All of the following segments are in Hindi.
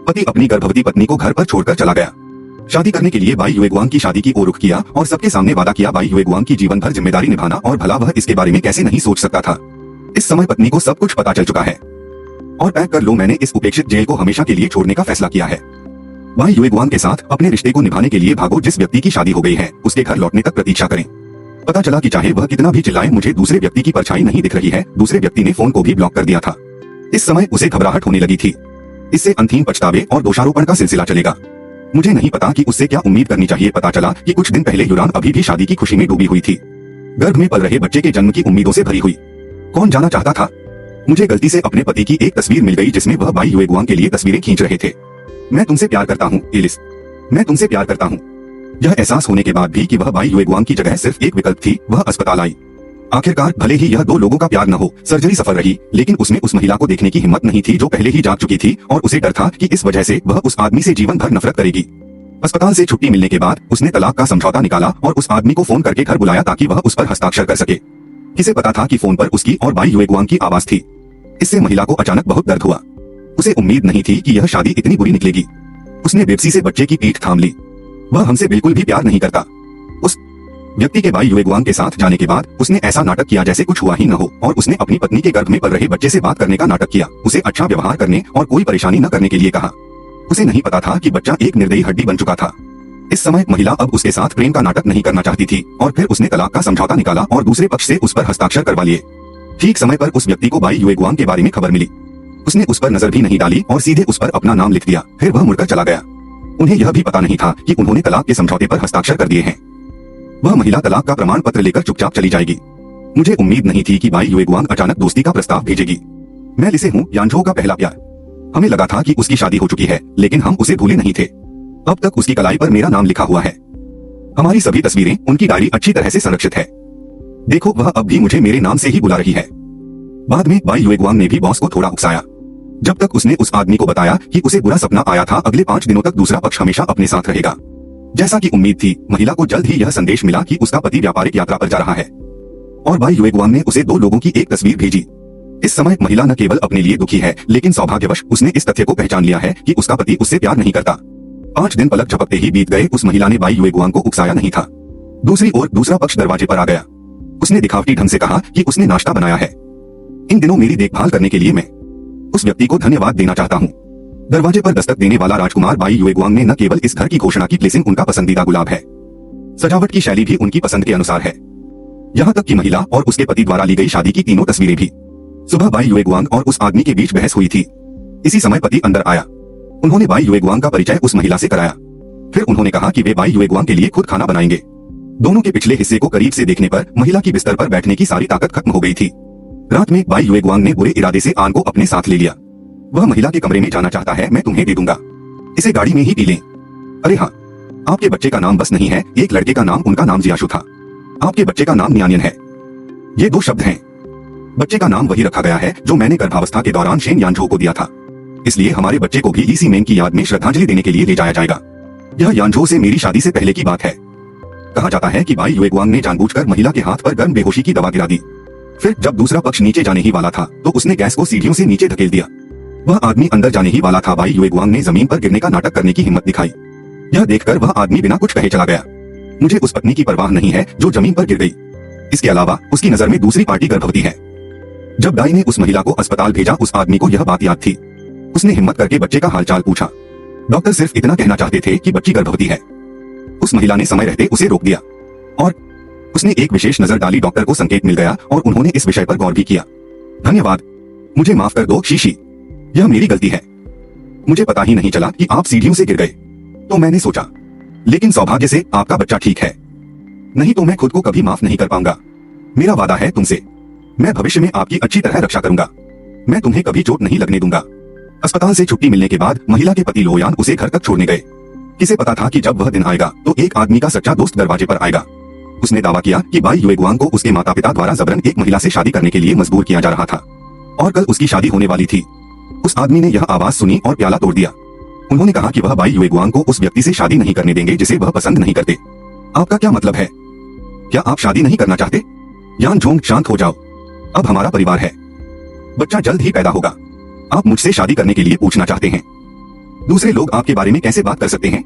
पति अपनी गर्भवती पत्नी को घर पर छोड़कर चला गया। शादी करने के लिए बाई युएगुआंग की शादी की ओर रुख किया और सबके सामने वादा किया बाई युएगुआंग की जीवन भर जिम्मेदारी निभाना, और भला वह इसके बारे में कैसे नहीं सोच सकता था। इस समय पत्नी को सब कुछ पता चल चुका है और पैक कर लो, मैंने इस उपेक्षित जेल को हमेशा के लिए छोड़ने का फैसला किया है। बाई युएगुआंग के साथ अपने रिश्ते को निभाने के लिए भागो। जिस व्यक्ति की शादी हो गई है उसके घर लौटने तक प्रतीक्षा करें। पता चला कि चाहे वह कितना भी चिल्लाए, मुझे दूसरे व्यक्ति की परछाई नहीं दिख रही है। दूसरे व्यक्ति ने फोन को भी ब्लॉक कर दिया था। इस समय उसे घबराहट होने लगी थी। इससे अंतहीन पछतावे और दोषारोपण का सिलसिला चलेगा। मुझे नहीं पता कि उससे क्या उम्मीद करनी चाहिए। पता चला कि कुछ दिन पहले युरान अभी भी शादी की खुशी में डूबी हुई थी। गर्भ में पल रहे बच्चे के जन्म की उम्मीदों से भरी हुई। कौन जाना चाहता था? मुझे गलती से अपने पति की एक तस्वीर मिल गई जिसमें वह बाई युएगुआंग के लिए तस्वीरें खींच रहे थे। मैं तुमसे प्यार करता हूँ एलिस, मैं तुमसे प्यार करता हूँ। यह एहसास होने के बाद भी कि वह बाई युएगुआंग की जगह सिर्फ एक विकल्प थी, वह अस्पताल आई। आखिरकार भले ही यह दो लोगों का प्यार न हो, सर्जरी सफल रही, लेकिन उसमें उस महिला को देखने की हिम्मत नहीं थी जो पहले ही जाग चुकी थी, और उसे डर था कि इस वजह से वह उस आदमी से जीवन भर नफरत करेगी। अस्पताल से छुट्टी मिलने के बाद उसने तलाक का समझौता निकाला और उस आदमी को फोन करके घर बुलाया ताकि वह उस पर हस्ताक्षर कर सके। किसे पता था कि फोन पर उसकी और बाई युएगुआंग की आवाज थी। इससे महिला को अचानक बहुत दर्द हुआ। उसे उम्मीद नहीं थी कि यह शादी इतनी बुरी निकलेगी। उसने बेबसी से बच्चे की पीठ थाम ली। वह हमसे बिल्कुल भी प्यार नहीं करता। उस व्यक्ति के बाई युएगुआंग के साथ जाने के बाद उसने ऐसा नाटक किया जैसे कुछ हुआ ही न हो, और उसने अपनी पत्नी के गर्भ में पल रहे बच्चे से बात करने का नाटक किया। उसे अच्छा व्यवहार करने और कोई परेशानी न करने के लिए कहा। उसे नहीं पता था कि बच्चा एक निर्दयी हड्डी बन चुका था। इस समय महिला अब उसके साथ प्रेम का नाटक नहीं करना चाहती थी, और फिर उसने तलाक का समझौता निकाला और दूसरे पक्ष से उस पर हस्ताक्षर करवा लिए। ठीक समय पर उस व्यक्ति को बाई युएगुआंग के बारे में खबर मिली। उसने उस पर नजर भी नहीं डाली और सीधे उस पर अपना नाम लिख दिया। फिर वह मुड़कर चला गया। उन्हें यह भी पता नहीं था कि उन्होंने तलाक के समझौते पर हस्ताक्षर कर दिए हैं। वह महिला तलाक का प्रमाण पत्र लेकर चुपचाप चली जाएगी। मुझे उम्मीद नहीं थी कि बाई युएगुआंग अचानक दोस्ती का प्रस्ताव भेजेगी। मैं लिसे हूँ, यानझो का पहला प्यार। हमें लगा था कि उसकी शादी हो चुकी है, लेकिन हम उसे भूले नहीं थे। अब तक उसकी कलाई पर मेरा नाम लिखा हुआ है। हमारी सभी तस्वीरें, उनकी डायरी अच्छी तरह से संरक्षित है। देखो, वह अब भी मुझे मेरे नाम से ही बुला रही है। बाद में बाई युएगुआंग ने भी बॉस को थोड़ा उकसाया। जब तक उसने उस आदमी को बताया कि उसे बुरा सपना आया था, अगले 5 दिनों तक दूसरा पक्ष हमेशा अपने साथ रहेगा। जैसा कि उम्मीद थी, महिला को जल्द ही यह संदेश मिला कि उसका पति व्यापारिक यात्रा पर जा रहा है, और बाई युएगुआंग ने उसे 2 लोगों की एक तस्वीर भेजी। इस समय महिला न केवल अपने लिए दुखी है, लेकिन सौभाग्यवश उसने इस तथ्य को पहचान लिया है कि उसका पति उससे प्यार नहीं करता। 5 दिन पलक झपकते ही बीत गए। उस महिला ने बाई युएगुआंग को उकसाया नहीं था। दूसरी ओर दूसरा पक्ष दरवाजे पर आ गया। उसने दिखावटी ढंग से कहा कि उसने नाश्ता बनाया है। इन दिनों मेरी देखभाल करने के लिए मैं उस व्यक्ति को धन्यवाद देना चाहता हूँ। दरवाजे पर दस्तक देने वाला राजकुमार बाई युएगुआंग ने न केवल इस घर की घोषणा की, प्लेसिंग उनका पसंदीदा गुलाब है। सजावट की शैली भी उनकी पसंद के अनुसार है। यहाँ तक कि महिला और उसके पति द्वारा ली गई शादी की तीनों तस्वीरें भी। सुबह बाई युएगुआंग और उस आदमी के बीच बहस हुई थी। इसी समय पति अंदर आया। उन्होंने बाई युएगुआंग का परिचय उस महिला से कराया। फिर उन्होंने कहा कि वे बाई युएगुआंग के लिए खुद खाना बनाएंगे। दोनों के पिछले हिस्से को करीब से देखने पर महिला की बिस्तर पर बैठने की सारी ताकत खत्म हो गई थी। रात में बाई युएगुआंग ने बुरे इरादे से आन को अपने साथ ले लिया। वह महिला के कमरे में जाना चाहता है, मैं तुम्हें दे दूंगा, इसे गाड़ी में ही पी लें। अरे हाँ, आपके बच्चे का नाम बस नहीं है। एक लड़के का नाम, उनका नाम जियाशु था। आपके बच्चे का नाम नियानियन है। ये 2 शब्द हैं। बच्चे का नाम वही रखा गया है जो मैंने गर्भावस्था के दौरान शेन यानझो को दिया था। इसलिए हमारे बच्चे को भी लीसी मेंग की याद में श्रद्धांजलि देने के लिए ले जाया जाएगा। यह यानझो से मेरी शादी से पहले की बात है। कहा जाता है कि बाई युएगुआंग ने जानबूझकर महिला के हाथ पर गर्म बेहोशी की दवा गिरा दी। फिर जब दूसरा पक्ष नीचे जाने ही वाला था तो उसने गैस को सीढ़ियों से नीचे धकेल दिया। वह आदमी अंदर जाने ही वाला था। बाई युएगुआंग ने जमीन पर गिरने का नाटक करने की हिम्मत दिखाई। यह देखकर वह आदमी बिना कुछ कहे चला गया। मुझे उस पत्नी की परवाह नहीं है जो जमीन पर गिर गई। इसके अलावा उसकी नजर में दूसरी पार्टी गर्भवती है। जब दाई ने उस महिला को अस्पताल भेजा, उस आदमी को यह बात याद थी। उसने हिम्मत करके बच्चे का हालचाल पूछा। डॉक्टर सिर्फ इतना कहना चाहते थे कि बच्ची गर्भवती है। उस महिला ने समय रहते उसे रोक दिया और उसने एक विशेष नजर डाली। डॉक्टर को संकेत मिल गया और उन्होंने इस विषय पर गौर भी किया। धन्यवाद, मुझे माफ कर दो शीशी, यह मेरी गलती है। मुझे पता ही नहीं चला कि आप सीढ़ियों से गिर गए, तो मैंने सोचा, लेकिन सौभाग्य से आपका बच्चा ठीक है। नहीं तो मैं खुद को कभी माफ नहीं कर पाऊंगा। मेरा वादा है तुमसे, मैं भविष्य में आपकी अच्छी तरह रक्षा करूंगा। मैं तुम्हें कभी चोट नहीं लगने दूंगा। अस्पताल से छुट्टी मिलने के बाद महिला के पति लोयान उसे घर तक छोड़ने गए। किसे पता था कि जब वह दिन आएगा तो एक आदमी का सच्चा दोस्त दरवाजे पर आएगा। उसने दावा किया कि बाई युएगुआंग को उसके माता पिता द्वारा जबरन एक महिला से शादी करने के लिए मजबूर किया जा रहा था और कल उसकी शादी होने वाली थी। उस आदमी ने यह आवाज सुनी और प्याला तोड़ दिया। उन्होंने कहा कि वह बाई युएगुआंग को उस व्यक्ति से शादी नहीं करने देंगे जिसे वह पसंद नहीं करते। आपका क्या मतलब है? क्या आप शादी नहीं करना चाहते? यानझोंग, शांत हो जाओ। अब हमारा परिवार है। बच्चा जल्द ही पैदा होगा। आप मुझसे शादी करने के लिए पूछना चाहते हैं? दूसरे लोग आपके बारे में कैसे बात कर सकते हैं?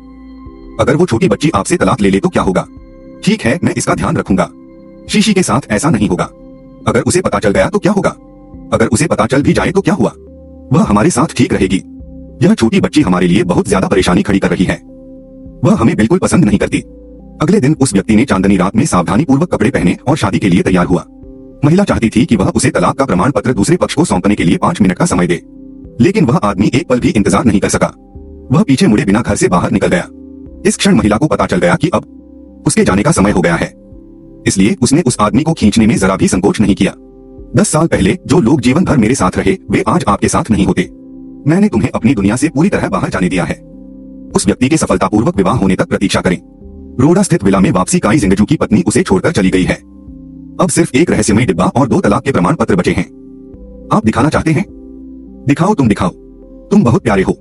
अगर वो छोटी बच्ची आपसे तलाक ले ले तो क्या होगा? ठीक है, मैं इसका ध्यान रखूंगा। शीशी के साथ ऐसा नहीं होगा। अगर उसे पता चल गया तो क्या होगा? अगर उसे पता चल भी जाए तो क्या हुआ? वह हमारे साथ ठीक रहेगी। यह छोटी बच्ची हमारे लिए बहुत ज्यादा परेशानी खड़ी कर रही है। वह हमें बिल्कुल पसंद नहीं करती। अगले दिन उस व्यक्ति ने चांदनी रात में सावधानी पूर्वक कपड़े पहने और शादी के लिए तैयार हुआ। महिला चाहती थी कि वह उसे तलाक का प्रमाण पत्र दूसरे पक्ष को सौंपने के लिए 5 मिनट का समय दे, लेकिन वह आदमी एक पल भी इंतजार नहीं कर सका। वह पीछे मुड़े बिना घर से बाहर निकल गया। इस क्षण महिला को पता चल गया कि अब उसके जाने का समय हो गया है, इसलिए उसने उस आदमी को खींचने में जरा भी संकोच नहीं किया। 10 साल पहले जो लोग जीवन भर मेरे साथ रहे वे आज आपके साथ नहीं होते। मैंने तुम्हें अपनी दुनिया से पूरी तरह बाहर जाने दिया है। उस व्यक्ति के सफलतापूर्वक विवाह होने तक प्रतीक्षा करें। रोडा स्थित विला में वापसी काई जिंगजू की पत्नी उसे छोड़कर चली गई है। अब सिर्फ एक रहस्यमय डिब्बा और 2 तलाक के प्रमाण पत्र बचे हैं। आप दिखाना चाहते हैं? दिखाओ, तुम दिखाओ। तुम बहुत प्यारे हो।